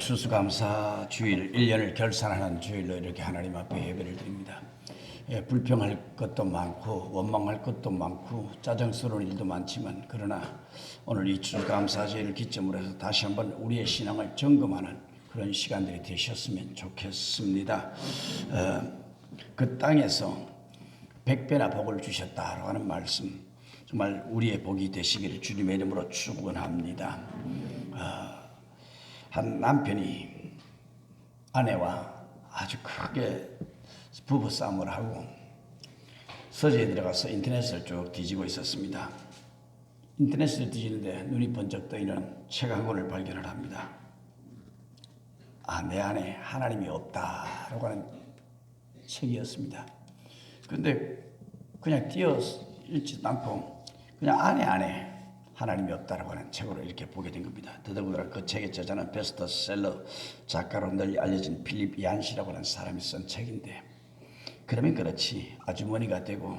추수감사 주일 1년을 결산하는 주일로 이렇게 하나님 앞에 예배를 드립니다. 불평할 것도 많고 원망할 것도 많고 짜증스러운 일도 많지만 그러나 오늘 이 추수감사 주일을 기점으로 해서 다시 한번 우리의 신앙을 점검하는 그런 시간들이 되셨으면 좋겠습니다. 그 땅에서 100배나 복을 주셨다라고 하는 말씀, 정말 우리의 복이 되시기를 주님의 이름으로 축원합니다. 한 남편이 아내와 아주 크게 부부싸움을 하고 서재에 들어가서 인터넷을 쭉 뒤지고 있었습니다. 인터넷을 뒤지는데 눈이 번쩍 떠있는 책 한 권을 발견을 합니다. 내 안에 하나님이 없다라고 하는 책이었습니다. 그런데 그냥 띄어 읽지도 않고 그냥 안에 하나님이 없다라고 하는 책으로 이렇게 보게 된 겁니다. 더더군다나 그 책의 저자는 베스트셀러 작가로 널리 알려진 필립 얀시라고 하는 사람이 쓴 책인데, 그러면 그렇지 아주머니가 되고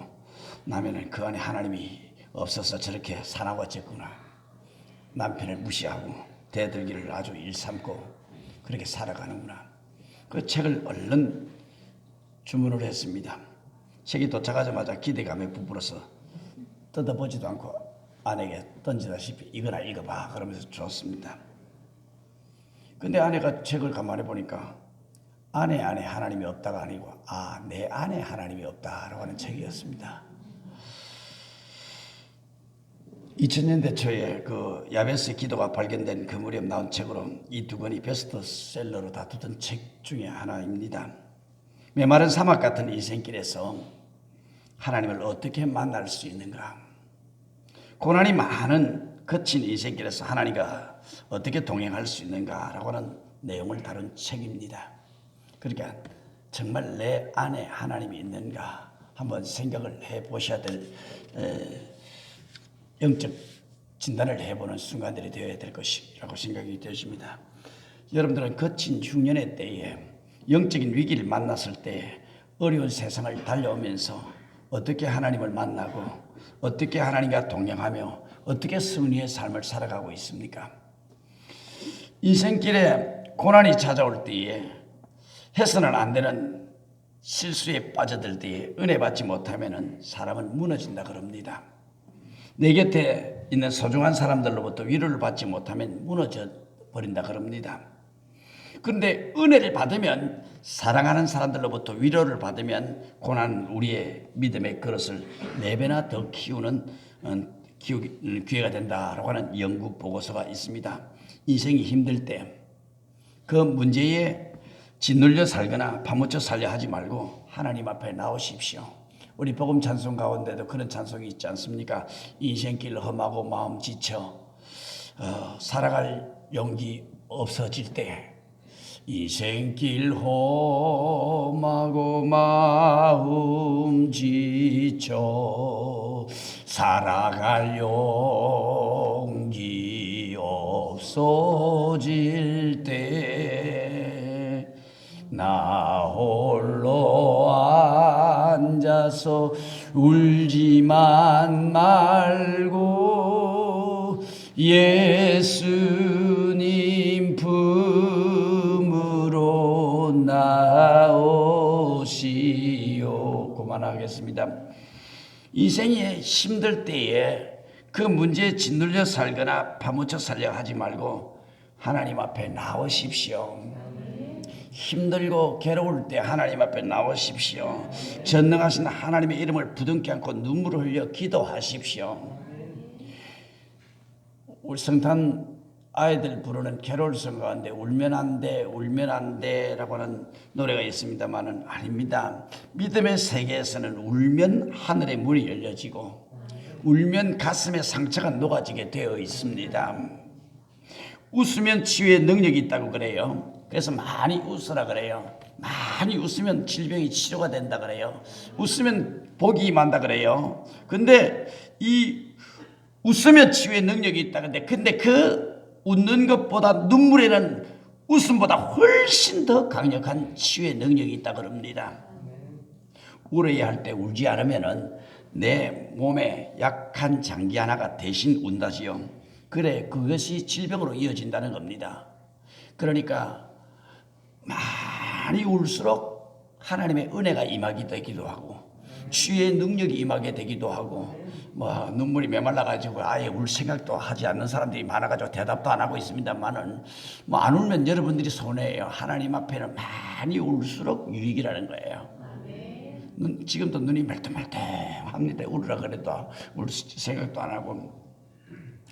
나면은 그 안에 하나님이 없어서 저렇게 사나워졌구나, 남편을 무시하고 대들기를 아주 일삼고 그렇게 살아가는구나. 그 책을 얼른 주문을 했습니다. 책이 도착하자마자 기대감에 부풀어서 뜯어보지도 않고 아내에게 던지다시피 이거나 읽어봐 그러면서 줬습니다. 근데 아내가 책을 가만히 보니까 아내 안에 하나님이 없다가 아니고 내 안에 하나님이 없다라고 하는 책이었습니다. 2000년대 초에 그 야베스의 기도가 발견된 그 무렵 나온 책으로 이 두 권이 베스트셀러로 다투던 책 중에 하나입니다. 메마른 사막 같은 인생길에서 하나님을 어떻게 만날 수 있는가, 고난이 많은 거친 인생길에서 하나님과 어떻게 동행할 수 있는가라고 하는 내용을 다룬 책입니다. 그러니까 정말 내 안에 하나님이 있는가 한번 생각을 해보셔야 될 영적 진단을 해보는 순간들이 되어야 될 것이라고 생각이 되십니다. 여러분들은 거친 흉년의 때에 영적인 위기를 만났을 때 어려운 세상을 달려오면서 어떻게 하나님을 만나고 어떻게 하나님과 동행하며 어떻게 승리의 삶을 살아가고 있습니까? 인생길에 고난이 찾아올 때에 해서는 안 되는 실수에 빠져들 때에 은혜 받지 못하면 사람은 무너진다 그럽니다. 내 곁에 있는 소중한 사람들로부터 위로를 받지 못하면 무너져 버린다 그럽니다. 그런데 은혜를 받으면, 사랑하는 사람들로부터 위로를 받으면 고난은 우리의 믿음의 그릇을 4배나 더 키우는 기회가 된다라고 하는 연구 보고서가 있습니다. 인생이 힘들 때 그 문제에 짓눌려 살거나 파묻혀 살려 하지 말고 하나님 앞에 나오십시오. 우리 복음 찬송 가운데도 그런 찬송이 있지 않습니까? 인생길 험하고 마음 지쳐 살아갈 용기 없어질 때, 인생길 험하고 마음 지쳐 살아갈 용기 없어질 때, 나 홀로 앉아서 울지만 말고 예수님 품으로 나오시오. 그만하겠습니다. 인생이 힘들 때에 그 문제에 짓눌려 살거나 파묻혀 살려 하지 말고 하나님 앞에 나오십시오. 힘들고 괴로울 때 하나님 앞에 나오십시오. 전능하신 하나님의 이름을 부둥켜 안고 눈물을 흘려 기도하십시오. 우리 성탄 아이들 부르는 캐롤송 가운데 울면 안 돼, 울면 안 돼라고 하는 노래가 있습니다만은 아닙니다. 믿음의 세계에서는 울면 하늘의 문이 열려지고 울면 가슴에 상처가 녹아지게 되어 있습니다. 웃으면 치유의 능력이 있다고 그래요. 그래서 많이 웃으라 그래요. 많이 웃으면 질병이 치료가 된다 그래요. 웃으면 복이 임한다 그래요. 근데 이 웃으면 치유의 능력이 있다. 근데 그 웃는 것보다 눈물에는 웃음보다 훨씬 더 강력한 치유의 능력이 있다 그럽니다. 울어야 할 때 울지 않으면은 내 몸에 약한 장기 하나가 대신 운다지요. 그래, 그것이 질병으로 이어진다는 겁니다. 그러니까 많이 울수록 하나님의 은혜가 임하게 되기도 하고 주의 능력이 임하게 되기도 하고 뭐 눈물이 메말라가지고 아예 울 생각도 하지 않는 사람들이 많아가지고 대답도 안 하고 있습니다만은 뭐 안 울면 여러분들이 손해예요. 하나님 앞에는 많이 울수록 유익이라는 거예요. 지금도 눈이 말똥말똥합니다. 울으라 그래도 울 생각도 안 하고.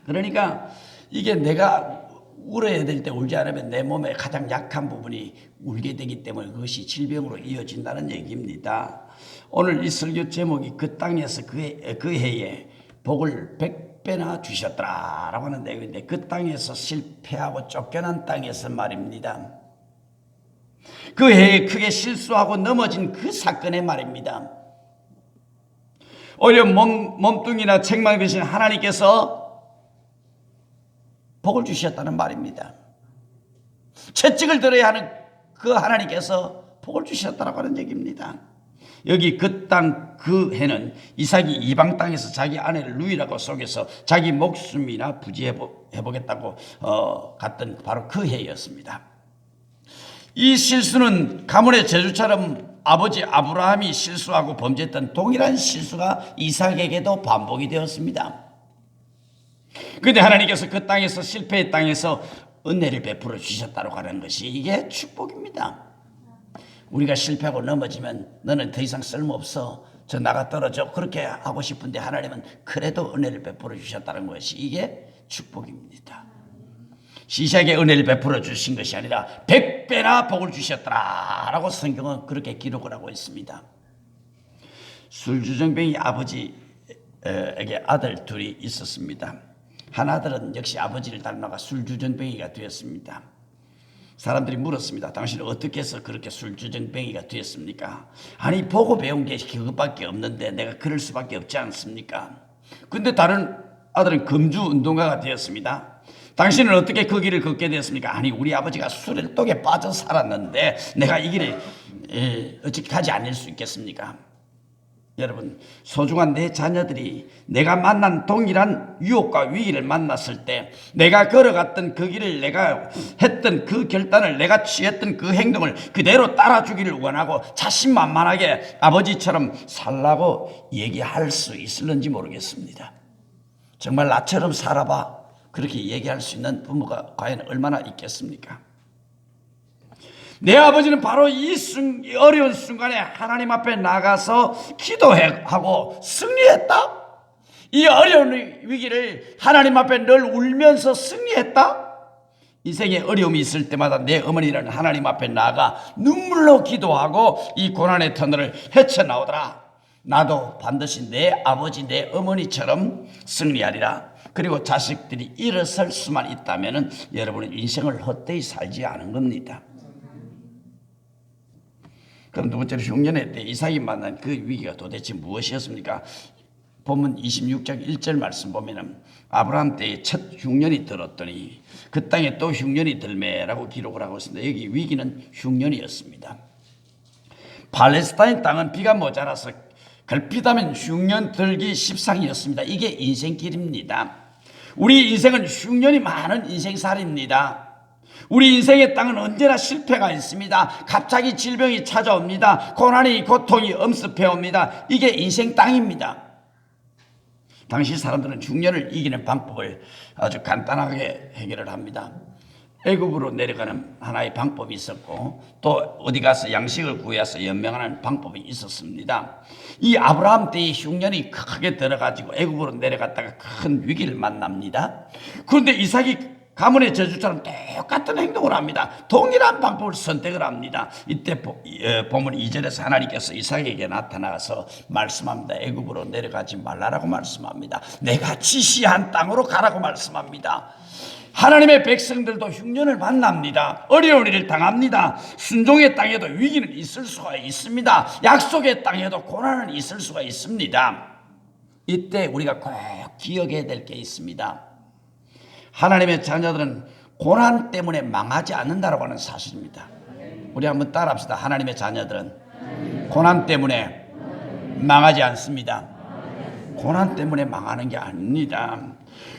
그러니까 이게 내가 울어야 될 때 울지 않으면 내 몸의 가장 약한 부분이 울게 되기 때문에 그것이 질병으로 이어진다는 얘기입니다. 오늘 이 설교 제목이 그 땅에서 그 해에 복을 100배나 주셨더라라고 하는 내용인데 그 땅에서 실패하고 쫓겨난 땅에서 말입니다. 그 해에 크게 실수하고 넘어진 그 사건의 말입니다. 오히려 몸뚱이나 책망 되신 하나님께서 복을 주셨다는 말입니다. 채찍을 들어야 하는 그 하나님께서 복을 주셨다고 하는 얘기입니다. 여기 그 땅 그 해는 이삭이 이방 땅에서 자기 아내를 누이라고 속여서 자기 목숨이나 부지해보겠다고 갔던 바로 그 해였습니다. 이 실수는 가문의 저주처럼 아버지 아브라함이 실수하고 범죄했던 동일한 실수가 이삭에게도 반복이 되었습니다. 그런데 하나님께서 그 땅에서 실패의 땅에서 은혜를 베풀어 주셨다고 하는 것이 이게 축복입니다. 우리가 실패하고 넘어지면 너는 더 이상 쓸모없어 저 나가 떨어져 그렇게 하고 싶은데 하나님은 그래도 은혜를 베풀어 주셨다는 것이 이게 축복입니다. 시시하게 은혜를 베풀어 주신 것이 아니라 100배나 복을 주셨더라라고 성경은 그렇게 기록을 하고 있습니다. 술주정뱅이 아버지에게 아들 둘이 있었습니다. 한 아들은 역시 아버지를 닮아가 술주정뱅이가 되었습니다. 사람들이 물었습니다. 당신은 어떻게 해서 그렇게 술주정뱅이가 되었습니까? 아니 보고 배운 게 그것밖에 없는데 내가 그럴 수밖에 없지 않습니까? 근데 다른 아들은 금주운동가가 되었습니다. 당신은 어떻게 그 길을 걷게 되었습니까? 아니 우리 아버지가 술독에 빠져 살았는데 내가 이 길을 어떻게 가지 않을 수 있겠습니까? 여러분 소중한 내 자녀들이 내가 만난 동일한 유혹과 위기를 만났을 때 내가 걸어갔던 그 길을 내가 했던 그 결단을 내가 취했던 그 행동을 그대로 따라주기를 원하고 자신만만하게 아버지처럼 살라고 얘기할 수 있을는지 모르겠습니다. 정말 나처럼 살아봐 그렇게 얘기할 수 있는 부모가 과연 얼마나 있겠습니까? 내 아버지는 바로 이 어려운 순간에 하나님 앞에 나가서 기도하고 승리했다. 이 어려운 위기를 하나님 앞에 늘 울면서 승리했다. 인생에 어려움이 있을 때마다 내 어머니는 하나님 앞에 나가 눈물로 기도하고 이 고난의 터널을 헤쳐나오더라. 나도 반드시 내 아버지 내 어머니처럼 승리하리라. 그리고 자식들이 일어설 수만 있다면 여러분은 인생을 헛되이 살지 않은 겁니다. 그럼 두 번째로 흉년의 때 이삭이 만난 그 위기가 도대체 무엇이었습니까? 본문 26장 1절 말씀 보면은 아브라함 때에 첫 흉년이 들었더니 그 땅에 또 흉년이 들매라고 기록을 하고 있습니다. 여기 위기는 흉년이었습니다. 팔레스타인 땅은 비가 모자라서 걸핏하면 흉년 들기 십상이었습니다. 이게 인생길입니다. 우리 인생은 흉년이 많은 인생살입니다. 우리 인생의 땅은 언제나 실패가 있습니다. 갑자기 질병이 찾아옵니다. 고난이 고통이 엄습해옵니다. 이게 인생 땅입니다. 당시 사람들은 흉년을 이기는 방법을 아주 간단하게 해결을 합니다. 애굽으로 내려가는 하나의 방법이 있었고 또 어디 가서 양식을 구해서 연명하는 방법이 있었습니다. 이 아브라함 때의 흉년이 크게 들어가지고 애굽으로 내려갔다가 큰 위기를 만납니다. 그런데 이삭이 가문의 저주처럼 똑같은 행동을 합니다. 동일한 방법을 선택을 합니다. 이때 보면 2절에서 하나님께서 이삭에게 나타나서 말씀합니다. 애굽으로 내려가지 말라라고 말씀합니다. 내가 지시한 땅으로 가라고 말씀합니다. 하나님의 백성들도 흉년을 만납니다. 어려운 일을 당합니다. 순종의 땅에도 위기는 있을 수가 있습니다. 약속의 땅에도 고난은 있을 수가 있습니다. 이때 우리가 꼭 기억해야 될 게 있습니다. 하나님의 자녀들은 고난 때문에 망하지 않는다라고 하는 사실입니다. 우리 한번 따라합시다. 하나님의 자녀들은 고난 때문에 망하지 않습니다. 고난 때문에 망하는 게 아닙니다.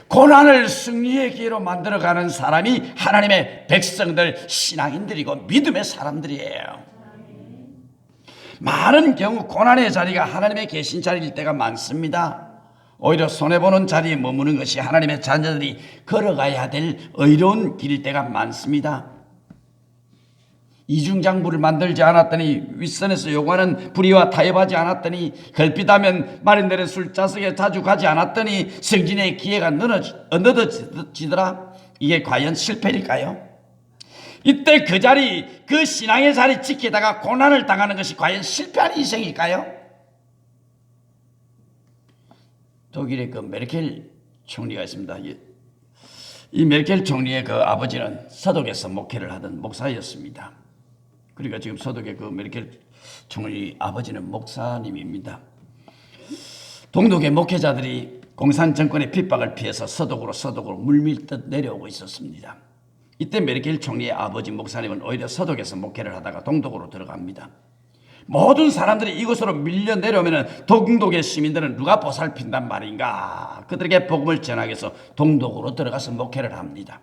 고난을 승리의 기회로 만들어가는 사람이 하나님의 백성들, 신앙인들이고 믿음의 사람들이에요. 많은 경우 고난의 자리가 하나님의 계신 자리일 때가 많습니다. 오히려 손해보는 자리에 머무는 것이 하나님의 자녀들이 걸어가야 될 의로운 길일 때가 많습니다. 이중장부를 만들지 않았더니, 윗선에서 요구하는 불의와 타협하지 않았더니, 걸핏하면 마련되는 술자석에 자주 가지 않았더니 승진의 기회가 늦어지더라. 이게 과연 실패일까요? 이때 그 자리, 그 신앙의 자리 지키다가 고난을 당하는 것이 과연 실패한 인생일까요? 독일의 그 메르켈 총리가 있습니다. 이 메르켈 총리의 그 아버지는 서독에서 목회를 하던 목사였습니다. 그러니까 지금 서독의 그 메르켈 총리 아버지는 목사님입니다. 동독의 목회자들이 공산 정권의 핍박을 피해서 서독으로 물밀듯 내려오고 있었습니다. 이때 메르켈 총리의 아버지 목사님은 오히려 서독에서 목회를 하다가 동독으로 들어갑니다. 모든 사람들이 이곳으로 밀려 내려오면 동독의 시민들은 누가 보살핀단 말인가? 그들에게 복음을 전하기 위해서 동독으로 들어가서 목회를 합니다.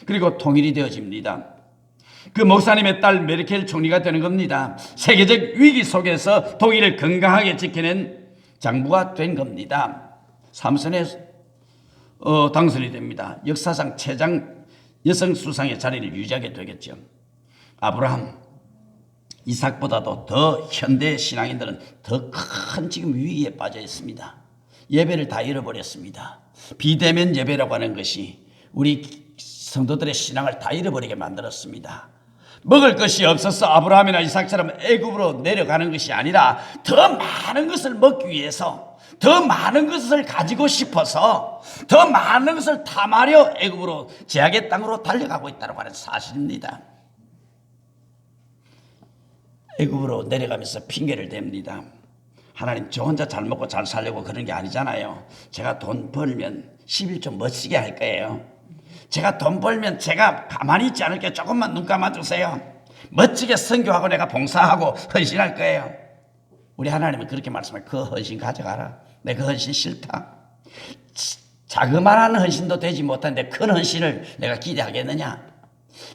그리고 통일이 되어집니다. 그 목사님의 딸 메르켈 총리가 되는 겁니다. 세계적 위기 속에서 독일을 건강하게 지켜낸 장부가 된 겁니다. 삼선에 당선이 됩니다. 역사상 최장 여성 수상의 자리를 유지하게 되겠죠. 아브라함, 이삭보다도 더 현대 신앙인들은 더 큰 지금 위기에 빠져 있습니다. 예배를 다 잃어버렸습니다. 비대면 예배라고 하는 것이 우리 성도들의 신앙을 다 잃어버리게 만들었습니다. 먹을 것이 없어서 아브라함이나 이삭처럼 애굽으로 내려가는 것이 아니라 더 많은 것을 먹기 위해서, 더 많은 것을 가지고 싶어서, 더 많은 것을 탐하려 애굽으로, 제약의 땅으로 달려가고 있다고 하는 사실입니다. 애굽으로 내려가면서 핑계를 댑니다. 하나님, 저 혼자 잘 먹고 잘 살려고 그런 게 아니잖아요. 제가 돈 벌면 11조 멋지게 할 거예요. 제가 돈 벌면 제가 가만히 있지 않을게요. 조금만 눈 감아주세요. 멋지게 선교하고 내가 봉사하고 헌신할 거예요. 우리 하나님은 그렇게 말씀해요. 그 헌신 가져가라. 내 그 헌신 싫다. 자그마한 헌신도 되지 못하는데 큰 헌신을 내가 기대하겠느냐.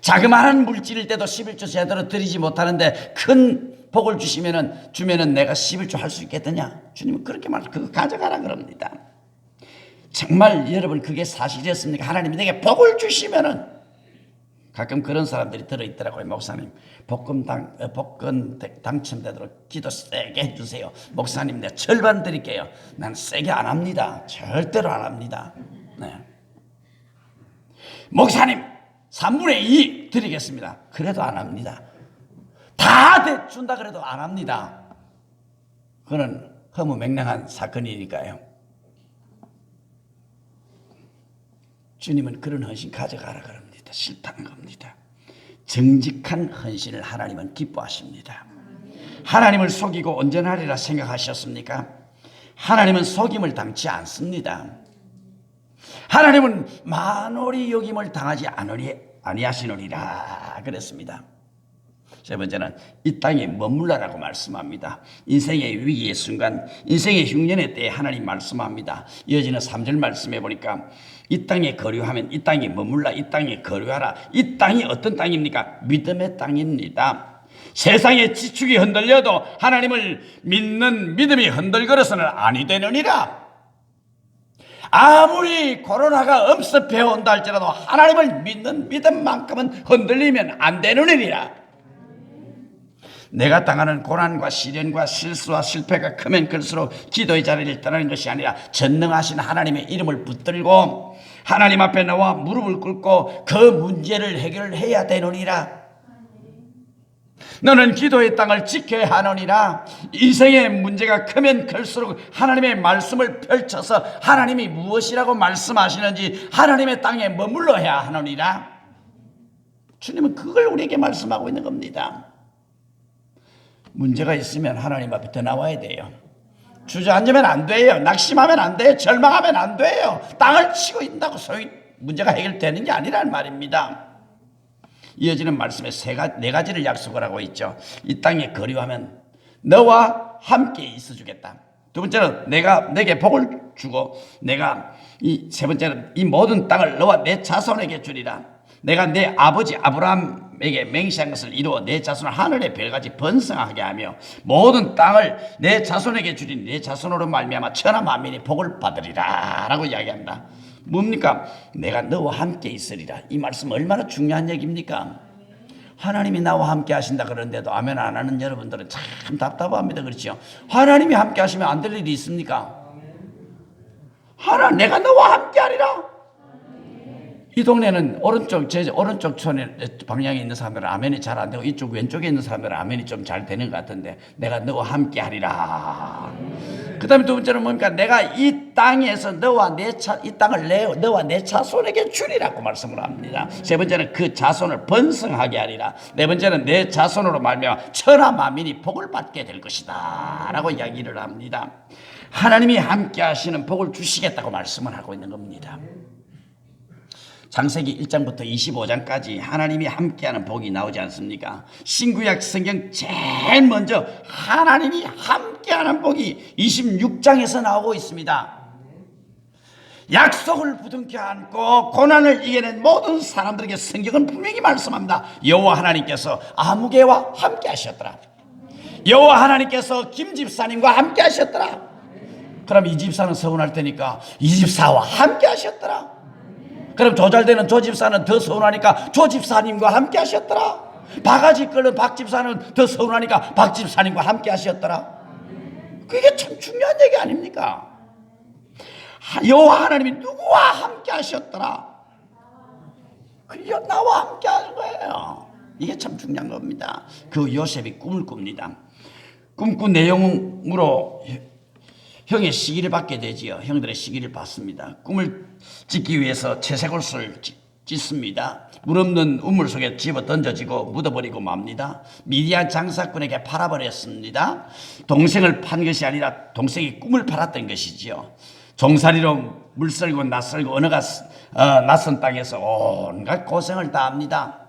자그마한 물질일 때도 11조 제대로 드리지 못하는데 큰 복을 주면은 내가 11조 할 수 있겠느냐. 주님은 그렇게 말해요. 그거 가져가라 그럽니다. 정말 여러분 그게 사실이었습니까? 하나님이 내게 복을 주시면은, 가끔 그런 사람들이 들어있더라고요. 목사님, 복권 당첨되도록 기도 세게 해주세요. 목사님, 내 절반 드릴게요. 난 세게 안 합니다. 절대로 안 합니다. 네. 목사님, 3분의 2 드리겠습니다. 그래도 안 합니다. 다 준다 그래도 안 합니다. 그건 허무맹랑한 사건이니까요. 주님은 그런 헌신 가져가라 그럽니다. 싫다는 겁니다. 정직한 헌신을 하나님은 기뻐하십니다. 하나님을 속이고 온전하리라 생각하셨습니까? 하나님은 속임을 당치 않습니다. 하나님은 만홀히 여김을 당하지 아니하시느니라 그랬습니다. 세 번째는 이 땅에 머물러라고 말씀합니다. 인생의 위기의 순간, 인생의 흉년의 때에 하나님 말씀합니다. 이어지는 3절 말씀해 보니까 이 땅에 거류하면 이 땅에 머물라, 이 땅에 거류하라. 이 땅이 어떤 땅입니까? 믿음의 땅입니다. 세상의 지축이 흔들려도 하나님을 믿는 믿음이 흔들거려서는 아니 되느니라. 아무리 코로나가 엄습해 온다 할지라도 하나님을 믿는 믿음만큼은 흔들리면 안 되느니라. 내가 당하는 고난과 시련과 실수와 실패가 크면 클수록 기도의 자리를 떠나는 것이 아니라 전능하신 하나님의 이름을 붙들고 하나님 앞에 나와 무릎을 꿇고 그 문제를 해결해야 되느니라. 너는 기도의 땅을 지켜야 하느니라. 인생의 문제가 크면 클수록 하나님의 말씀을 펼쳐서 하나님이 무엇이라고 말씀하시는지 하나님의 땅에 머물러야 하느니라. 주님은 그걸 우리에게 말씀하고 있는 겁니다. 문제가 있으면 하나님 앞에 더 나와야 돼요. 주저앉으면 안 돼요. 낙심하면 안 돼요. 절망하면 안 돼요. 땅을 치고 있다고 소위 문제가 해결되는 게 아니란 말입니다. 이어지는 말씀에 네 가지를 약속을 하고 있죠. 이 땅에 거류하면 너와 함께 있어 주겠다. 두 번째는 내가 내게 복을 주고 내가 이 세 번째는 이 모든 땅을 너와 내 자손에게 주리라. 내가 내 아버지 아브라함에게 맹세한 것을 이루어 내 자손을 하늘의 별같이 번성하게 하며 모든 땅을 내 자손에게 주리니 내 자손으로 말미암아 천하 만민이 복을 받으리라 라고 이야기합니다. 뭡니까? 내가 너와 함께 있으리라. 이 말씀 얼마나 중요한 얘기입니까? 하나님이 나와 함께 하신다 그러는데도 아멘 안 하는 여러분들은 참 답답합니다. 그렇죠? 하나님이 함께 하시면 안 될 일이 있습니까? 내가 너와 함께 하리라. 이 동네는 제 오른쪽 촌에 방향에 있는 사람들은 아멘이 잘 안 되고 이쪽 왼쪽에 있는 사람들은 아멘이 좀 잘 되는 것 같은데 내가 너와 함께 하리라. 그 다음에 두 번째는 뭡니까? 내가 이 땅에서 이 땅을 너와 내 자손에게 주리라고 말씀을 합니다. 세 번째는 그 자손을 번성하게 하리라. 네 번째는 내 자손으로 말미암아 천하 만민이 복을 받게 될 것이다 라고 이야기를 합니다. 하나님이 함께 하시는 복을 주시겠다고 말씀을 하고 있는 겁니다. 창세기 1장부터 25장까지 하나님이 함께하는 복이 나오지 않습니까? 신구약 성경 제일 먼저 하나님이 함께하는 복이 26장에서 나오고 있습니다. 약속을 부둥켜 안고 고난을 이겨낸 모든 사람들에게 성경은 분명히 말씀합니다. 여호와 하나님께서 아무개와 함께 하셨더라. 여호와 하나님께서 김 집사님과 함께 하셨더라. 그럼 이 집사는 서운할 테니까 이 집사와 함께 하셨더라. 그럼 조잘되는 조 집사는 더 서운하니까 조 집사님과 함께 하셨더라. 바가지 끓는 박 집사는 더 서운하니까 박 집사님과 함께 하셨더라. 그게 참 중요한 얘기 아닙니까? 여호와 하나님이 누구와 함께 하셨더라. 나와 함께 하는 거예요. 이게 참 중요한 겁니다. 그 요셉이 꿈을 꿉니다. 꿈꾼 내용으로 형의 시기를 받게 되지요. 형들의 시기를 받습니다. 꿈을 짓기 위해서 채색옷을 찢습니다. 물 없는 우물 속에 집어 던져지고 묻어버리고 맙니다. 미디안 장사꾼에게 팔아버렸습니다. 동생을 판 것이 아니라 동생이 꿈을 팔았던 것이지요. 종살이로 물썰고 낯설고 언어가 낯선 땅에서 온갖 고생을 다 합니다.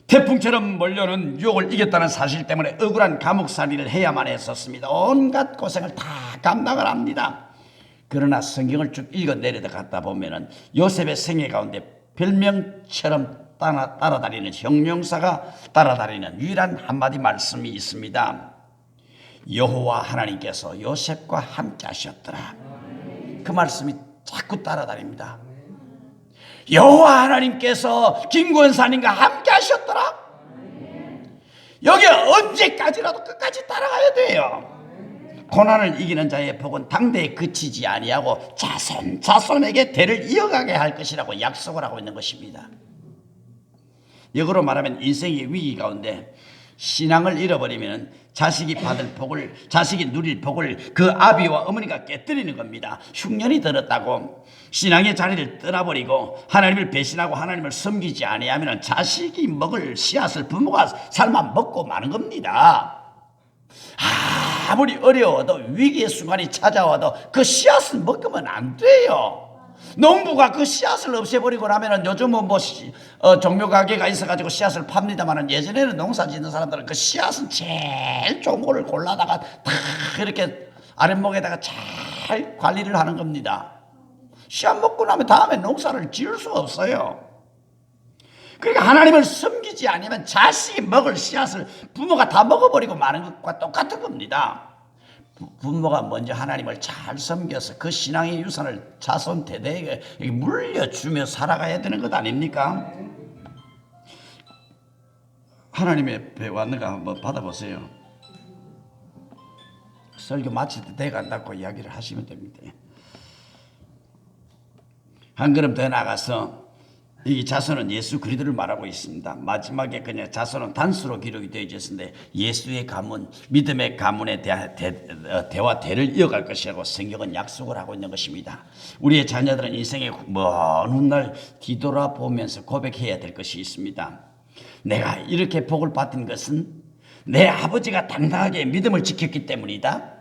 태풍처럼 몰려오는 유혹을 이겼다는 사실 때문에 억울한 감옥살이를 해야만 했었습니다. 온갖 고생을 다 감당을 합니다. 그러나 성경을 쭉 읽어 내려가다 보면은 요셉의 생애 가운데 별명처럼 따라다니는 형용사가 따라다니는 유일한 한마디 말씀이 있습니다. 여호와 하나님께서 요셉과 함께 하셨더라. 그 말씀이 자꾸 따라다닙니다. 여호와 하나님께서 김권사님과 함께 하셨더라. 여기 언제까지라도 끝까지 따라가야 돼요. 고난을 이기는 자의 복은 당대에 그치지 아니하고 자손에게 대를 이어가게 할 것이라고 약속을 하고 있는 것입니다. 역으로 말하면 인생의 위기 가운데 신앙을 잃어버리면 자식이 누릴 복을 그 아비와 어머니가 깨뜨리는 겁니다. 흉년이 들었다고 신앙의 자리를 떠나버리고 하나님을 배신하고 하나님을 섬기지 아니하면 자식이 먹을 씨앗을 부모가 삶아 먹고 마는 겁니다. 아무리 어려워도 위기의 순간이 찾아와도 그 씨앗을 먹으면 안 돼요. 농부가 그 씨앗을 없애버리고 나면은 요즘은 종묘 가게가 있어가지고 씨앗을 팝니다만은 예전에는 농사 짓는 사람들은 그 씨앗은 제일 좋은 거를 골라다가 다 이렇게 아랫목에다가 잘 관리를 하는 겁니다. 씨앗 먹고 나면 다음에 농사를 지을 수가 없어요. 그러니까 하나님을 섬기지 않으면 자식이 먹을 씨앗을 부모가 다 먹어버리고 마는 것과 똑같은 겁니다. 부모가 먼저 하나님을 잘 섬겨서 그 신앙의 유산을 자손 대대에게 물려주며 살아가야 되는 것 아닙니까? 하나님의 배 왔는가 한번 받아보세요. 설교 마칠 때 대가 안 닫고 이야기를 하시면 됩니다. 한 걸음 더 나가서 이 자손은 예수 그리스도를 말하고 있습니다. 마지막에 그냥 자손은 단수로 기록이 되어 있었는데 예수의 가문, 믿음의 가문에 대와 대를 이어갈 것이라고 성경은 약속을 하고 있는 것입니다. 우리의 자녀들은 인생의 먼 훗날 뒤돌아보면서 고백해야 될 것이 있습니다. 내가 이렇게 복을 받은 것은 내 아버지가 당당하게 믿음을 지켰기 때문이다.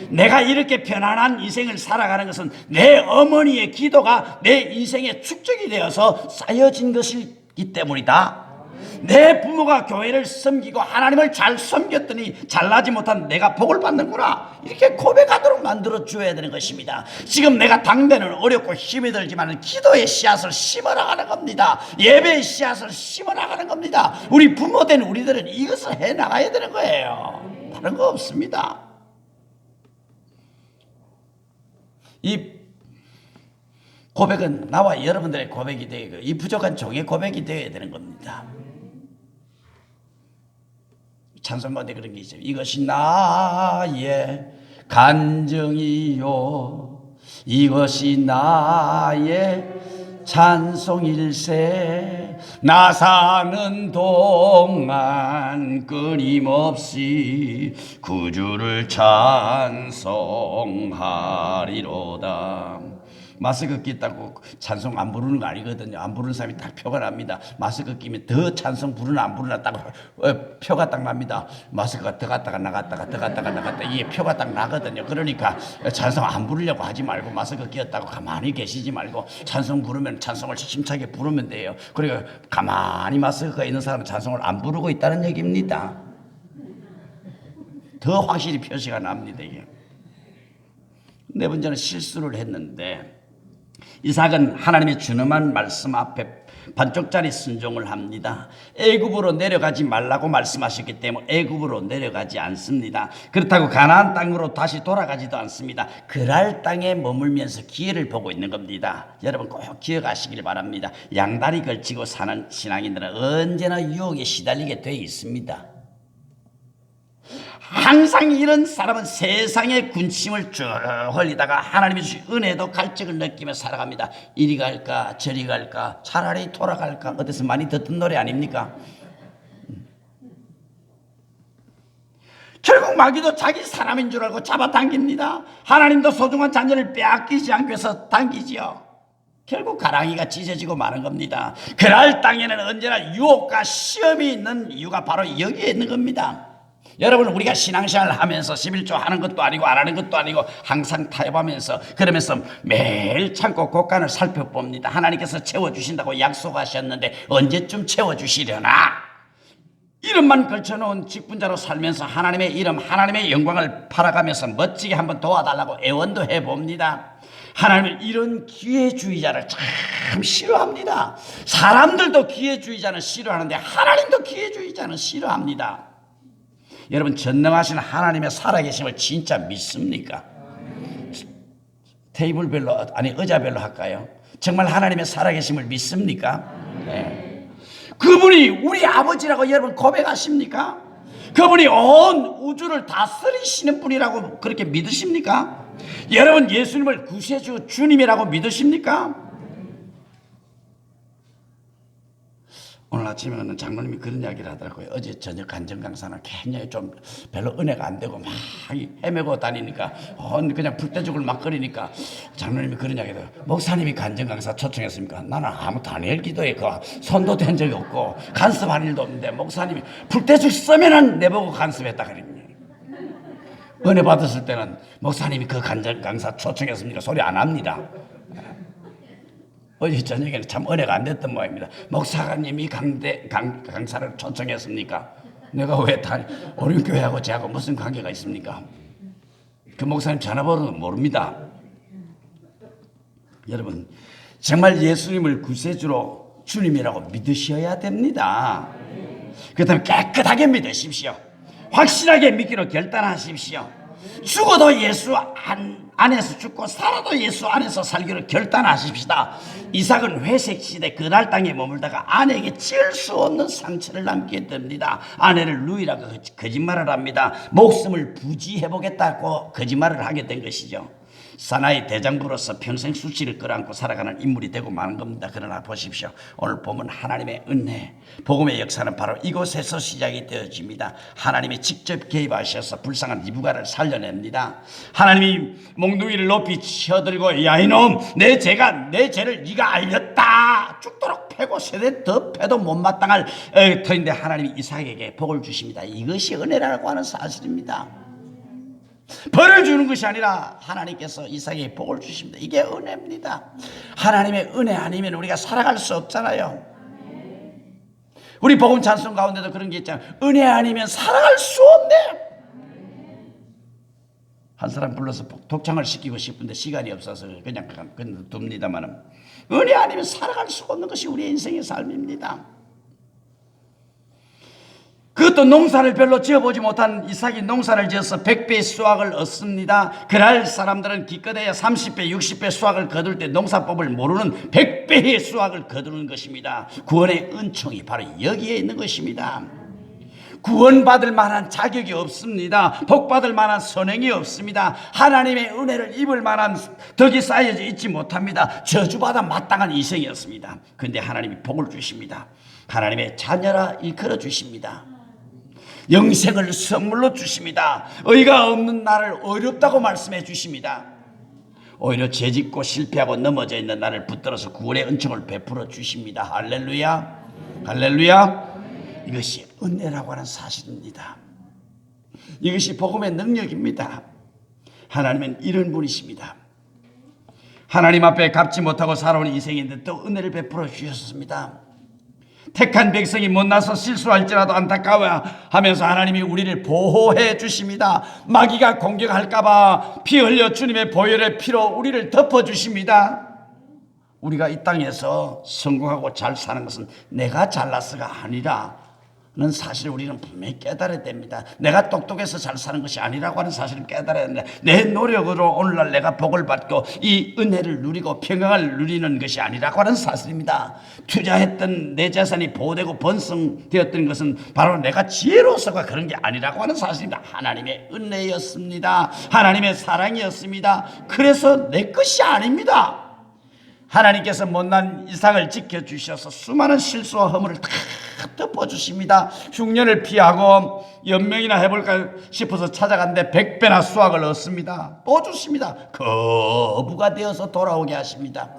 내가 이렇게 편안한 인생을 살아가는 것은 내 어머니의 기도가 내 인생의 축적이 되어서 쌓여진 것이기 때문이다. 내 부모가 교회를 섬기고 하나님을 잘 섬겼더니 잘나지 못한 내가 복을 받는구나, 이렇게 고백하도록 만들어 줘야 되는 것입니다. 지금 내가 당대는 어렵고 힘이 들지만 기도의 씨앗을 심어나가는 겁니다. 예배의 씨앗을 심어나가는 겁니다. 우리 부모된 우리들은 이것을 해나가야 되는 거예요. 다른 거 없습니다. 이 고백은 나와 여러분들의 고백이 되고 이 부족한 종의 고백이 되어야 되는 겁니다. 찬송 가운데 그런 게 있어요. 이것이 나의 간증이요, 이것이 나의 찬송일세, 나 사는 동안 끊임없이 구주를 찬송하리로다. 마스크 낀다고 찬송 안 부르는 거 아니거든요. 안 부르는 사람이 딱 표가 납니다. 마스크 끼면 더 찬송 부르나 안 부르나 딱 표가 딱 납니다. 마스크가 들어갔다가 나갔다가 들어갔다가 나갔다, 이게 표가 딱 나거든요. 그러니까 찬송 안 부르려고 하지 말고 마스크 끼었다고 가만히 계시지 말고 찬송 부르면 찬송을 힘차게 부르면 돼요. 그러니까 가만히 마스크가 있는 사람은 찬송을 안 부르고 있다는 얘기입니다. 더 확실히 표시가 납니다. 이게. 네 번째는 실수를 했는데, 이삭은 하나님의 준엄한 말씀 앞에 반쪽짜리 순종을 합니다. 애굽으로 내려가지 말라고 말씀하셨기 때문에 애굽으로 내려가지 않습니다. 그렇다고 가나안 땅으로 다시 돌아가지도 않습니다. 그랄 땅에 머물면서 기회를 보고 있는 겁니다. 여러분 꼭 기억하시길 바랍니다. 양다리 걸치고 사는 신앙인들은 언제나 유혹에 시달리게 되어 있습니다. 항상 이런 사람은 세상의 군침을 쭉 흘리다가 하나님이 주신 은혜도 갈증을 느끼며 살아갑니다. 이리 갈까 저리 갈까, 차라리 돌아갈까, 어디서 많이 듣던 노래 아닙니까? 결국 마귀도 자기 사람인 줄 알고 잡아당깁니다. 하나님도 소중한 자녀를 빼앗기지 않기 위해서 당기지요. 결국 가랑이가 찢어지고 마는 겁니다. 그날 땅에는 언제나 유혹과 시험이 있는 이유가 바로 여기에 있는 겁니다. 여러분, 우리가 신앙생활을 하면서 11조 하는 것도 아니고 안 하는 것도 아니고 항상 타협하면서 그러면서 매일 참고 곳간을 살펴봅니다. 하나님께서 채워주신다고 약속하셨는데 언제쯤 채워주시려나? 이름만 걸쳐놓은 직분자로 살면서 하나님의 이름, 하나님의 영광을 팔아가면서 멋지게 한번 도와달라고 애원도 해봅니다. 하나님은 이런 기회주의자를 참 싫어합니다. 사람들도 기회주의자는 싫어하는데 하나님도 기회주의자는 싫어합니다. 여러분, 전능하신 하나님의 살아계심을 진짜 믿습니까? 테이블별로, 아니 의자별로 할까요? 정말 하나님의 살아계심을 믿습니까? 네. 그분이 우리 아버지라고 여러분 고백하십니까? 그분이 온 우주를 다스리시는 분이라고 그렇게 믿으십니까? 여러분, 예수님을 구세주 주님이라고 믿으십니까? 오늘 아침에는 장로님이 그런 이야기를 하더라고요. 어제 저녁 간증 강사는 굉장히 좀 별로 은혜가 안 되고 막 헤매고 다니니까 그냥 불때죽을 막 끓이니까 장로님이 그런 이야기를 해요. 목사님이 간증 강사 초청했습니까? 나는 아무 다니엘 기도에 손도 댄 적이 없고 간섭한 일도 없는데 목사님이 불때죽 쓰면은 내보고 간섭했다 그럽니다. 은혜 받았을 때는 목사님이 그 간증 강사 초청했습니까? 소리 안 합니다. 어제 저녁에는 참 은혜가 안 됐던 모양입니다. 목사님이 강사를 초청했습니까? 내가 왜 오륜교회하고 저하고 무슨 관계가 있습니까? 그 목사님 전화번호는 모릅니다. 여러분, 정말 예수님을 구세주로 주님이라고 믿으셔야 됩니다. 그렇다면 깨끗하게 믿으십시오. 확실하게 믿기로 결단하십시오. 죽어도 예수 안에서 죽고 살아도 예수 안에서 살기로 결단하십시다. 이삭은 회색 시대 그날 땅에 머물다가 아내에게 지을 수 없는 상처를 남기게 됩니다. 아내를 누이라고 거짓말을 합니다. 목숨을 부지해보겠다고 거짓말을 하게 된 것이죠. 사나이 대장부로서 평생 수치를 끌어안고 살아가는 인물이 되고 마는 겁니다. 그러나 보십시오. 오늘 보면 하나님의 은혜, 복음의 역사는 바로 이곳에서 시작이 되어집니다. 하나님이 직접 개입하셔서 불쌍한 이브가를 살려냅니다. 하나님이 몽둥이를 높이 쳐들고 야 이놈, 내 죄를 네가 알렸다. 죽도록 패고 세대 더 패도 못마땅할 터인데 하나님이 이삭에게 복을 주십니다. 이것이 은혜라고 하는 사실입니다. 벌을 주는 것이 아니라 하나님께서 이삭에게 복을 주십니다. 이게 은혜입니다. 하나님의 은혜 아니면 우리가 살아갈 수 없잖아요. 우리 복음 찬송 가운데도 그런 게 있잖아요. 은혜 아니면 살아갈 수 없네. 한 사람 불러서 독창을 시키고 싶은데 시간이 없어서 그냥 둡니다만, 은혜 아니면 살아갈 수 없는 것이 우리의 인생의 삶입니다. 그것도 농사를 별로 지어보지 못한 이삭이 농사를 지어서 100배의 수확을 얻습니다. 그날 사람들은 기껏해야 30배, 60배 수확을 거둘 때 농사법을 모르는 100배의 수확을 거두는 것입니다. 구원의 은총이 바로 여기에 있는 것입니다. 구원받을 만한 자격이 없습니다. 복받을 만한 선행이 없습니다. 하나님의 은혜를 입을 만한 덕이 쌓여져 있지 못합니다. 저주받아 마땅한 인생이었습니다. 그런데 하나님이 복을 주십니다. 하나님의 자녀라 일컬어 주십니다. 영생을 선물로 주십니다. 의가 없는 나를 어렵다고 말씀해 주십니다. 오히려 죄짓고 실패하고 넘어져 있는 나를 붙들어서 구원의 은총을 베풀어 주십니다. 할렐루야, 할렐루야. 이것이 은혜라고 하는 사실입니다. 이것이 복음의 능력입니다. 하나님은 이런 분이십니다. 하나님 앞에 갚지 못하고 살아온 인생인데 또 은혜를 베풀어 주셨습니다. 택한 백성이 못나서 실수할지라도 안타까워하면서 하나님이 우리를 보호해 주십니다. 마귀가 공격할까봐 피 흘려 주님의 보혈의 피로 우리를 덮어주십니다. 우리가 이 땅에서 성공하고 잘 사는 것은 내가 잘나서가 아니라 는 사실을 우리는 분명히 깨달아야 됩니다. 내가 똑똑해서 잘 사는 것이 아니라고 하는 사실을 깨달아야 합니다. 내 노력으로 오늘날 내가 복을 받고 이 은혜를 누리고 평강을 누리는 것이 아니라고 하는 사실입니다. 투자했던 내 재산이 보호되고 번성되었던 것은 바로 내가 지혜로서가 그런 게 아니라고 하는 사실입니다. 하나님의 은혜였습니다. 하나님의 사랑이었습니다. 그래서 내 것이 아닙니다. 하나님께서 못난 이삭을 지켜주셔서 수많은 실수와 허물을 다 덮어주십니다. 흉년을 피하고 연명이나 해볼까 싶어서 찾아갔는데 100배나 수확을 얻습니다. 또 주십니다. 거부가 되어서 돌아오게 하십니다.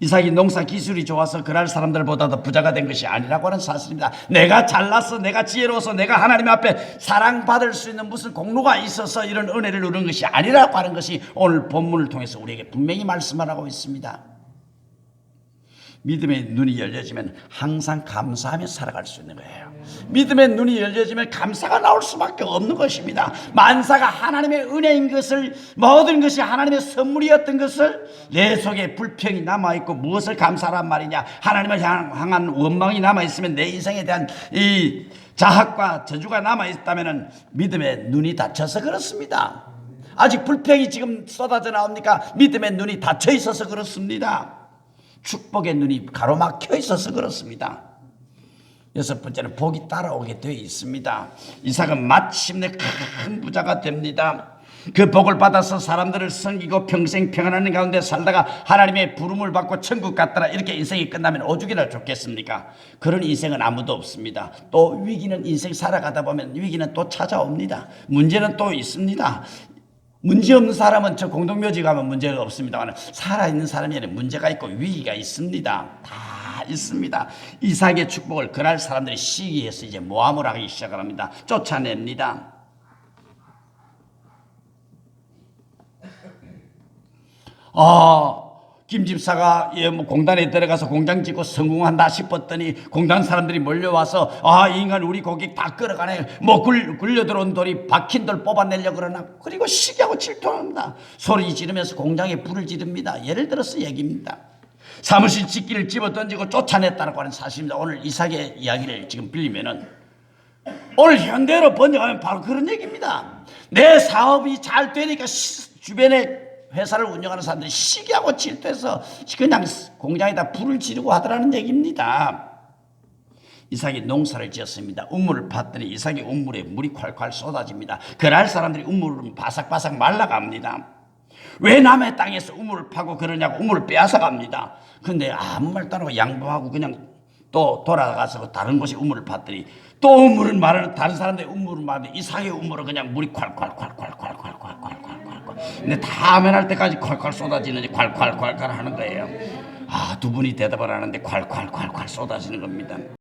이삭이 농사 기술이 좋아서 그날 사람들보다도 부자가 된 것이 아니라고 하는 사실입니다. 내가 잘나서, 내가 지혜로워서, 내가 하나님 앞에 사랑받을 수 있는 무슨 공로가 있어서 이런 은혜를 누리는 것이 아니라고 하는 것이 오늘 본문을 통해서 우리에게 분명히 말씀하고 있습니다. 믿음의 눈이 열려지면 항상 감사하며 살아갈 수 있는 거예요. 믿음의 눈이 열려지면 감사가 나올 수밖에 없는 것입니다. 만사가 하나님의 은혜인 것을, 모든 것이 하나님의 선물이었던 것을, 내 속에 불평이 남아있고 무엇을 감사란 말이냐, 하나님을 향한 원망이 남아있으면 내 인생에 대한 이 자학과 저주가 남아있다면 믿음의 눈이 닫혀서 그렇습니다. 아직 불평이 지금 쏟아져 나옵니까? 믿음의 눈이 닫혀 있어서 그렇습니다. 축복의 눈이 가로막혀 있어서 그렇습니다. 여섯 번째는 복이 따라오게 되어 있습니다. 이삭은 마침내 큰 부자가 됩니다. 그 복을 받아서 사람들을 섬기고 평생 평안한 가운데 살다가 하나님의 부름을 받고 천국 갔더라, 이렇게 인생이 끝나면 오죽이나 좋겠습니까? 그런 인생은 아무도 없습니다. 또 위기는 인생 살아가다 보면 위기는 또 찾아옵니다. 문제는 또 있습니다. 문제없는 사람은 저 공동묘지 가면 문제가 없습니다만, 살아있는 사람에는 문제가 있고 위기가 있습니다. 다 있습니다. 이삭의 축복을 그날 사람들이 시기해서 이제 모함을 하기 시작을 합니다. 쫓아냅니다. 김 집사가 공단에 들어가서 공장 짓고 성공한다 싶었더니 공단 사람들이 몰려와서 이 인간 우리 고객 다 끌어가네, 굴려 들어온 돌이 박힌 돌 뽑아내려고 그러나, 그리고 시기하고 질투합니다. 소리 지르면서 공장에 불을 지릅니다. 예를 들어서 얘기입니다. 사무실 집기를 집어 던지고 쫓아냈다고 하는 사실입니다. 오늘 이삭의 이야기를 지금 빌리면은 오늘 현대로 번역하면 바로 그런 얘기입니다. 내 사업이 잘 되니까 주변에 회사를 운영하는 사람들이 시기하고 질투해서 그냥 공장에다 불을 지르고 하더라는 얘기입니다. 이삭이 농사를 지었습니다. 우물을 팠더니 이삭의 우물에 물이 콸콸 쏟아집니다. 그날 사람들이 우물은 바삭바삭 말라갑니다. 왜 남의 땅에서 우물을 파고 그러냐고 우물을 빼앗아갑니다. 근데 아무 말도 안 하고 양보하고 그냥 또 돌아가서 다른 곳에 우물을 팠더니 또 우물은 말하는 다른 사람들의 우물은 말하는데 이삭의 우물은 그냥 물이 콸콸콸콸콸콸콸콸콸콸 근데 다 면할 때까지 콸콸 쏟아지는지 콸콸콸콸 하는 거예요. 두 분이 대답을 하는데 콸콸콸콸 쏟아지는 겁니다.